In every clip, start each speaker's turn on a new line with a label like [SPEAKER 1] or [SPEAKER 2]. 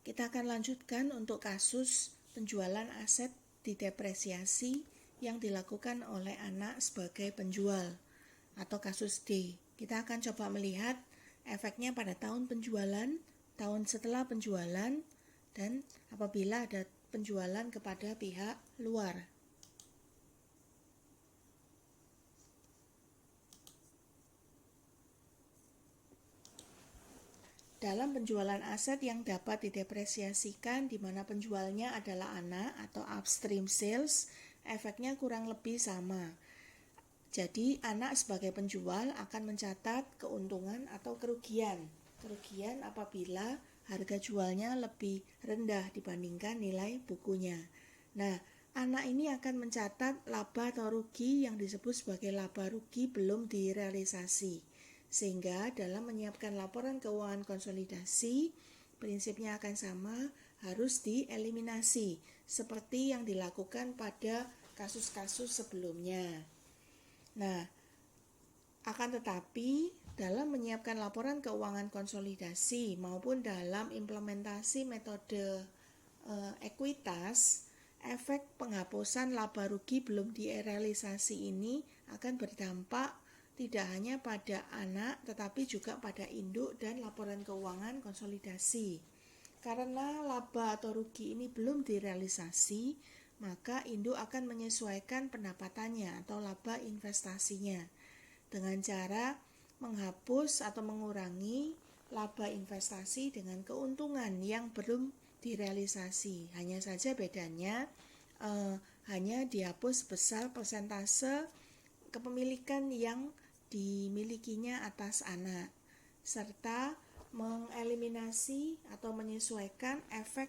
[SPEAKER 1] Kita akan lanjutkan untuk kasus penjualan aset didepresiasi yang dilakukan oleh anak sebagai penjual atau kasus D. Kita akan coba melihat efeknya pada tahun penjualan, tahun setelah penjualan, dan apabila ada penjualan kepada pihak luar. Dalam penjualan aset yang dapat didepresiasikan di mana penjualnya adalah anak atau upstream sales, efeknya kurang lebih sama. Jadi, anak sebagai penjual akan mencatat keuntungan atau kerugian. Kerugian apabila harga jualnya lebih rendah dibandingkan nilai bukunya. Nah, anak ini akan mencatat laba atau rugi yang disebut sebagai laba rugi belum direalisasi. Sehingga dalam menyiapkan laporan keuangan konsolidasi, prinsipnya akan sama, harus dieliminasi seperti yang dilakukan pada kasus-kasus sebelumnya. Nah, akan tetapi dalam menyiapkan laporan keuangan konsolidasi maupun dalam implementasi metode ekuitas, efek penghapusan laba rugi belum direalisasi ini akan berdampak tidak hanya pada anak tetapi juga pada induk dan laporan keuangan konsolidasi. Karena laba atau rugi ini belum direalisasi, maka induk akan menyesuaikan pendapatannya atau laba investasinya dengan cara menghapus atau mengurangi laba investasi dengan keuntungan yang belum direalisasi. Hanya saja bedanya hanya dihapus besar persentase kepemilikan yang dimilikinya atas anak, serta mengeliminasi atau menyesuaikan efek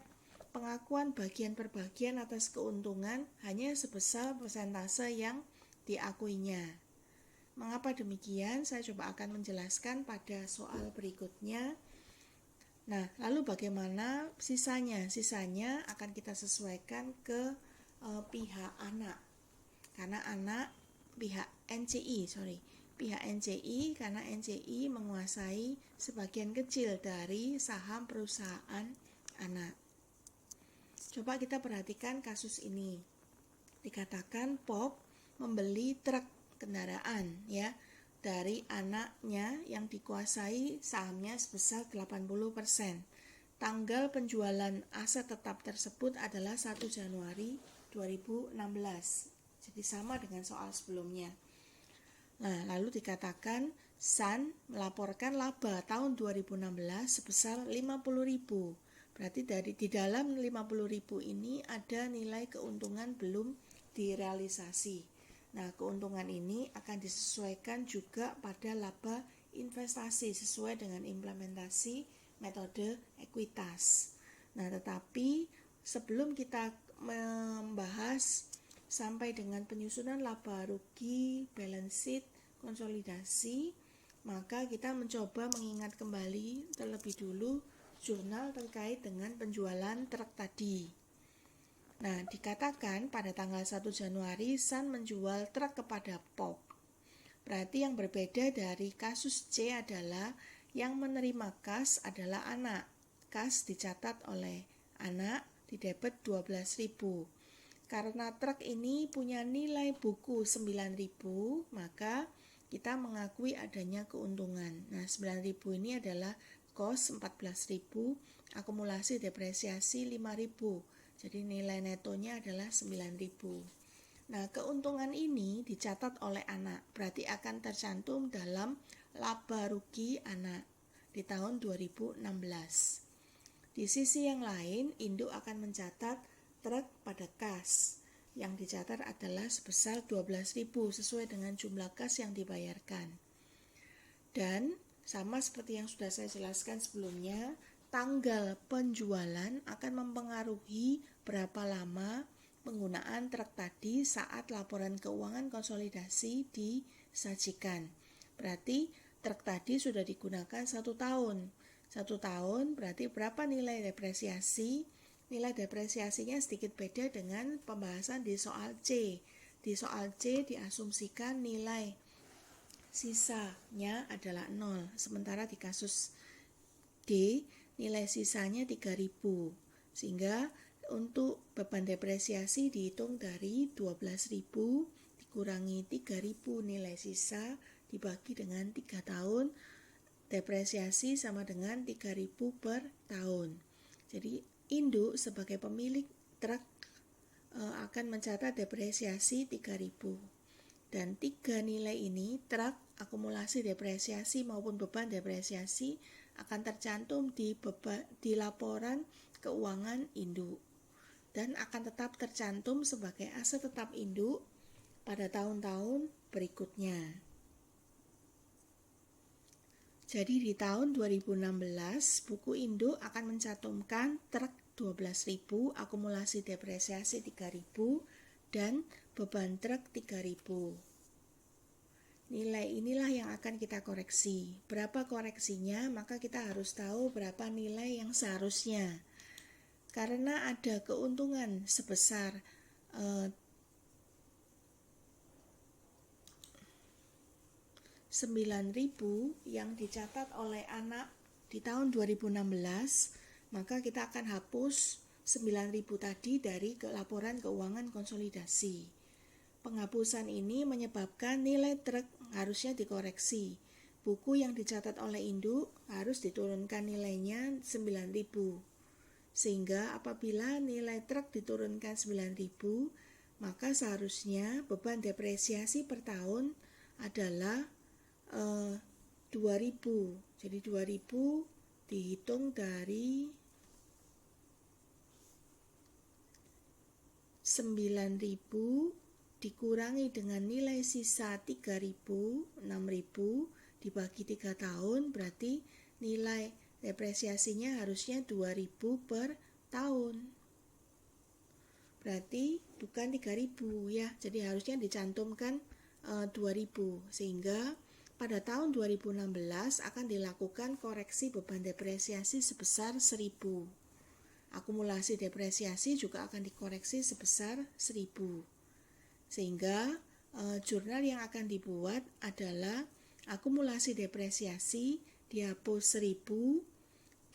[SPEAKER 1] pengakuan bagian per bagian atas keuntungan hanya sebesar persentase yang diakuinya. Mengapa demikian? Saya coba akan menjelaskan pada soal berikutnya. Nah, lalu bagaimana sisanya? Sisanya akan kita sesuaikan ke pihak anak. Karena anak pihak NCI karena NCI menguasai sebagian kecil dari saham perusahaan anak. Coba kita perhatikan kasus ini. Dikatakan Pop membeli truk kendaraan ya dari anaknya yang dikuasai sahamnya sebesar 80%. Tanggal penjualan aset tetap tersebut adalah 1 Januari 2016. Jadi sama dengan soal sebelumnya. Nah, lalu dikatakan San melaporkan laba tahun 2016 sebesar 50.000. Berarti di dalam 50.000 ini ada nilai keuntungan belum direalisasi. Nah, keuntungan ini akan disesuaikan juga pada laba investasi sesuai dengan implementasi metode ekuitas. Nah, tetapi sebelum kita membahas sampai dengan penyusunan laba rugi, balance sheet, konsolidasi, maka kita mencoba mengingat kembali terlebih dulu jurnal terkait dengan penjualan truk tadi. Nah, dikatakan pada tanggal 1 Januari San menjual truk kepada Pop. Berarti yang berbeda dari kasus C adalah yang menerima kas adalah anak. Kas dicatat oleh anak, didebet 12.000. Karena truk ini punya nilai buku 9.000, maka kita mengakui adanya keuntungan. Nah, 9.000 ini adalah kos 14.000, akumulasi depresiasi 5.000. Jadi nilai netonya adalah 9.000. Nah, keuntungan ini dicatat oleh anak, berarti akan tercantum dalam laba rugi anak di tahun 2016. Di sisi yang lain, induk akan mencatat truk pada kas. Yang dicatat adalah sebesar 12.000 sesuai dengan jumlah kas yang dibayarkan. Dan sama seperti yang sudah saya jelaskan sebelumnya, tanggal penjualan akan mempengaruhi berapa lama penggunaan truk tadi saat laporan keuangan konsolidasi disajikan. Berarti truk tadi sudah digunakan 1 tahun. 1 tahun berarti berapa nilai depresiasi? Nilai depresiasinya sedikit beda dengan pembahasan di soal C. Di soal C diasumsikan nilai sisanya adalah 0. Sementara di kasus D nilai sisanya 3.000. Sehingga untuk beban depresiasi dihitung dari 12.000 dikurangi 3.000 nilai sisa dibagi dengan 3 tahun. Depresiasi sama dengan 3.000 per tahun. Jadi induk sebagai pemilik truk akan mencatat depresiasi 3.000. Dan 3 nilai ini, truk, akumulasi depresiasi maupun beban depresiasi, akan tercantum di laporan keuangan induk dan akan tetap tercantum sebagai aset tetap induk pada tahun-tahun berikutnya. Jadi di tahun 2016, buku induk akan mencantumkan truk 12.000, akumulasi depresiasi 3.000, dan beban truk 3.000. Nilai inilah yang akan kita koreksi. Berapa koreksinya, maka kita harus tahu berapa nilai yang seharusnya. Karena ada keuntungan sebesar 9.000 yang dicatat oleh anak di tahun 2016, maka kita akan hapus 9.000 tadi dari laporan keuangan konsolidasi. Penghapusan ini menyebabkan nilai truk harusnya dikoreksi. Buku yang dicatat oleh induk harus diturunkan nilainya 9.000. Sehingga apabila nilai truk diturunkan 9.000, maka seharusnya beban depresiasi per tahun adalah 2.000. Jadi 2.000 dihitung dari 9.000 dikurangi dengan nilai sisa 3.000, 6.000 dibagi 3 tahun, berarti nilai depresiasinya harusnya 2.000 per tahun. Berarti bukan 3.000 ya, jadi harusnya dicantumkan 2.000, sehingga pada tahun 2016 akan dilakukan koreksi beban depresiasi sebesar 1.000. Akumulasi depresiasi juga akan dikoreksi sebesar 1.000. Sehingga jurnal yang akan dibuat adalah akumulasi depresiasi dihapus 1.000,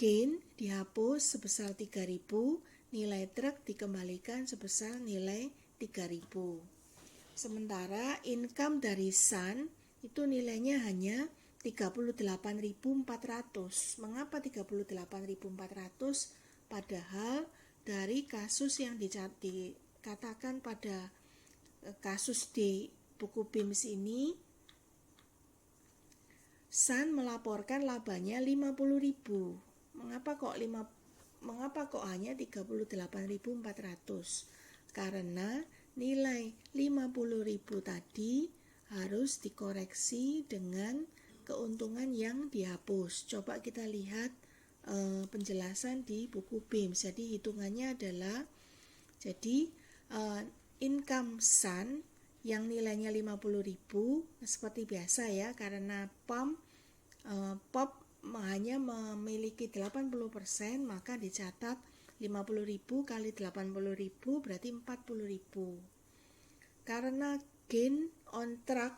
[SPEAKER 1] gain dihapus sebesar 3.000, nilai truk dikembalikan sebesar nilai 3.000. Sementara income dari Sun itu nilainya hanya 38.400. Mengapa 38.400? Padahal dari kasus yang dikatakan pada kasus di buku BIMS ini, Sun melaporkan labanya 50.000. Mengapa kok hanya 38.400? Karena nilai 50.000 tadi harus dikoreksi dengan keuntungan yang dihapus. Coba kita lihat penjelasan di buku BIMS. Jadi hitungannya adalah, jadi income Sun yang nilainya 50.000 seperti biasa ya, karena POP hanya memiliki 80%, maka dicatat 50.000 kali 80.000 berarti 40.000. Karena gain on truck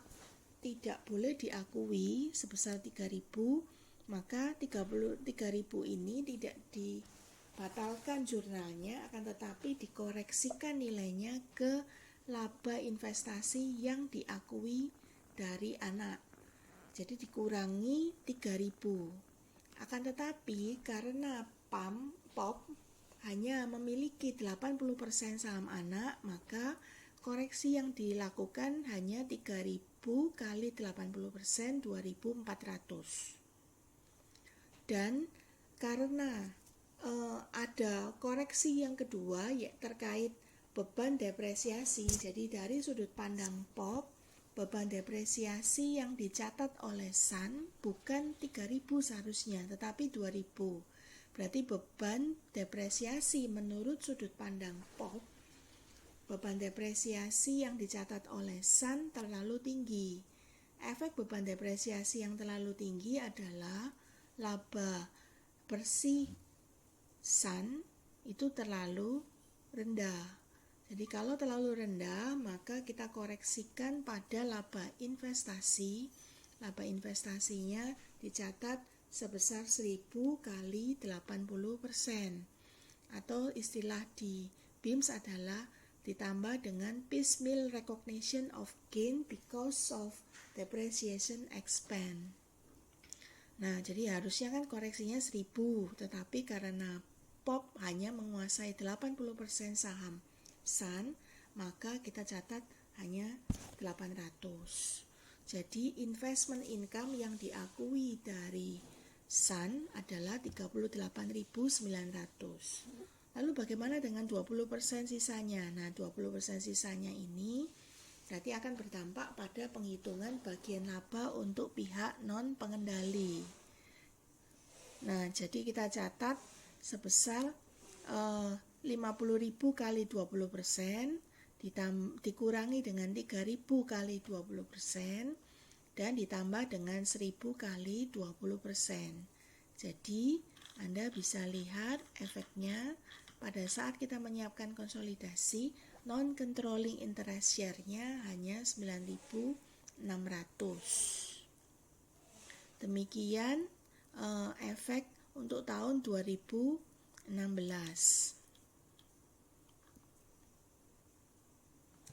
[SPEAKER 1] tidak boleh diakui sebesar 3.000, maka 30.000 ini tidak dibatalkan jurnalnya, akan tetapi dikoreksikan nilainya ke laba investasi yang diakui dari anak. Jadi dikurangi 3.000. Akan tetapi karena POP hanya memiliki 80% saham anak, maka koreksi yang dilakukan hanya 3.000 kali 80%, 2.400. Dan karena ada koreksi yang kedua ya terkait beban depresiasi, jadi dari sudut pandang POP, beban depresiasi yang dicatat oleh Sun bukan 3.000 seharusnya, tetapi 2.000. Berarti beban depresiasi menurut sudut pandang POP, beban depresiasi yang dicatat oleh Sun terlalu tinggi. Efek beban depresiasi yang terlalu tinggi adalah laba bersih Sun itu terlalu rendah. Jadi kalau terlalu rendah, maka kita koreksikan pada laba investasi. Laba investasinya dicatat sebesar 1000 kali 80%. Atau istilah di BIMS adalah ditambah dengan piecemeal recognition of gain because of depreciation expense. Nah, jadi harusnya kan koreksinya 1000, tetapi karena POP hanya menguasai 80% saham Sun, maka kita catat hanya 800. Jadi investment income yang diakui dari Sun adalah 38.900. Lalu bagaimana dengan 20% sisanya? Nah, 20% sisanya ini berarti akan berdampak pada penghitungan bagian laba untuk pihak non pengendali. Nah, jadi kita catat sebesar 50.000 kali 20%, dikurangi dengan 3.000 kali 20%, dan ditambah dengan 1.000 kali 20%. Jadi, Anda bisa lihat efeknya pada saat kita menyiapkan konsolidasi, non-controlling interest share-nya hanya 9.600. Demikian efek untuk tahun 2016.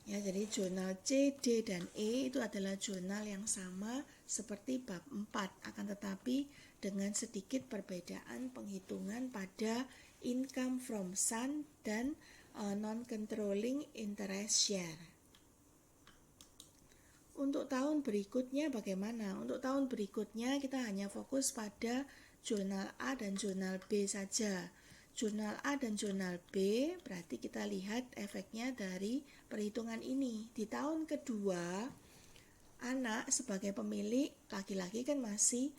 [SPEAKER 1] Ya, jadi jurnal C, D, dan E itu adalah jurnal yang sama seperti bab 4, akan tetapi dengan sedikit perbedaan penghitungan pada income from Sun dan non-controlling interest share. Untuk tahun berikutnya bagaimana? Untuk tahun berikutnya kita hanya fokus pada jurnal A dan jurnal B saja. Jurnal A dan jurnal B berarti kita lihat efeknya dari perhitungan ini. Di tahun kedua, anak sebagai pemilik laki-laki kan masih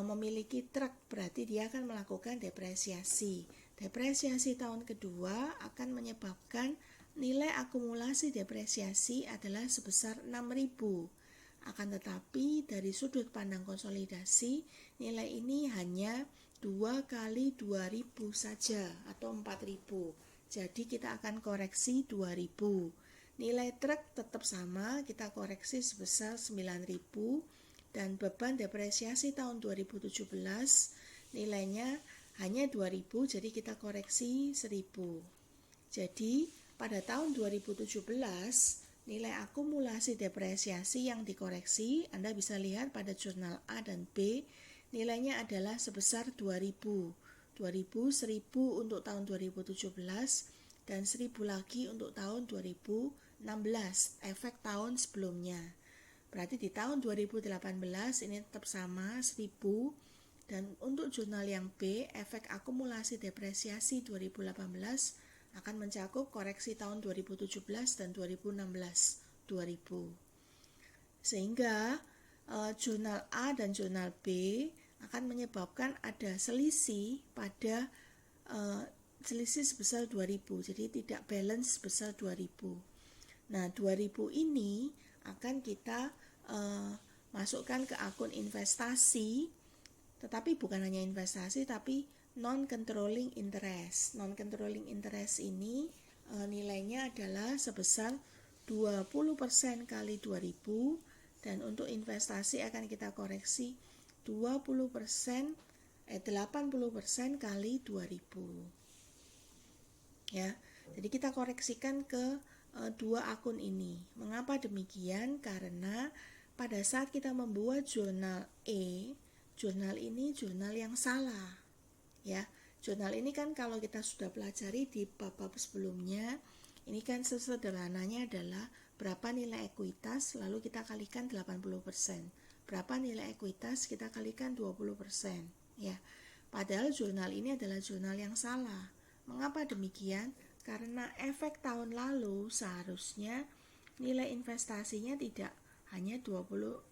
[SPEAKER 1] memiliki truk, berarti dia akan melakukan depresiasi. Depresiasi tahun kedua akan menyebabkan nilai akumulasi depresiasi adalah sebesar 6.000. Akan tetapi dari sudut pandang konsolidasi, nilai ini hanya 2 kali 2.000 saja atau 4.000. Jadi kita akan koreksi 2.000. Nilai truk tetap sama, kita koreksi sebesar 9.000, dan beban depresiasi tahun 2017 nilainya hanya 2.000, jadi kita koreksi 1.000. Jadi pada tahun 2017 nilai akumulasi depresiasi yang dikoreksi Anda bisa lihat pada jurnal A dan B, nilainya adalah sebesar 2.000. 1.000 untuk tahun 2017 dan 1.000 lagi untuk tahun 2016, efek tahun sebelumnya. Berarti di tahun 2018 ini tetap sama 1.000, dan untuk jurnal yang B, efek akumulasi depresiasi 2018 akan mencakup koreksi tahun 2017 dan 2016 2.000. Sehingga jurnal A dan jurnal B akan menyebabkan ada selisih pada selisih sebesar 2.000, jadi tidak balance sebesar 2.000. Nah, 2.000 ini akan kita masukkan ke akun investasi, tetapi bukan hanya investasi tapi non-controlling interest. Non-controlling interest ini nilainya adalah sebesar 20% kali 2.000, dan untuk investasi akan kita koreksi 80% kali 2.000. Ya, jadi kita koreksikan ke dua akun ini. Mengapa demikian? Karena pada saat kita membuat jurnal E, jurnal ini jurnal yang salah. Ya, jurnal ini kan kalau kita sudah pelajari di bab-bab sebelumnya, ini kan sesederhananya adalah berapa nilai ekuitas lalu kita kalikan 80%. Berapa nilai ekuitas kita kalikan 20%. Ya. Padahal jurnal ini adalah jurnal yang salah. Mengapa demikian? Karena efek tahun lalu seharusnya nilai investasinya tidak hanya 80%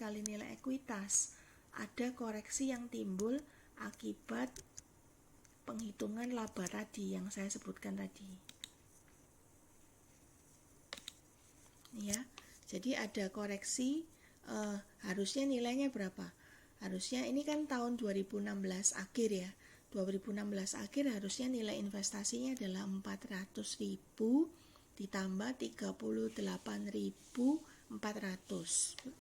[SPEAKER 1] kali nilai ekuitas. Ada koreksi yang timbul akibat penghitungan laba tadi yang saya sebutkan tadi. Ya, jadi ada koreksi, harusnya nilainya berapa? Harusnya ini kan tahun 2016 akhir ya. 2016 akhir harusnya nilai investasinya adalah 400.000 ditambah 38.400.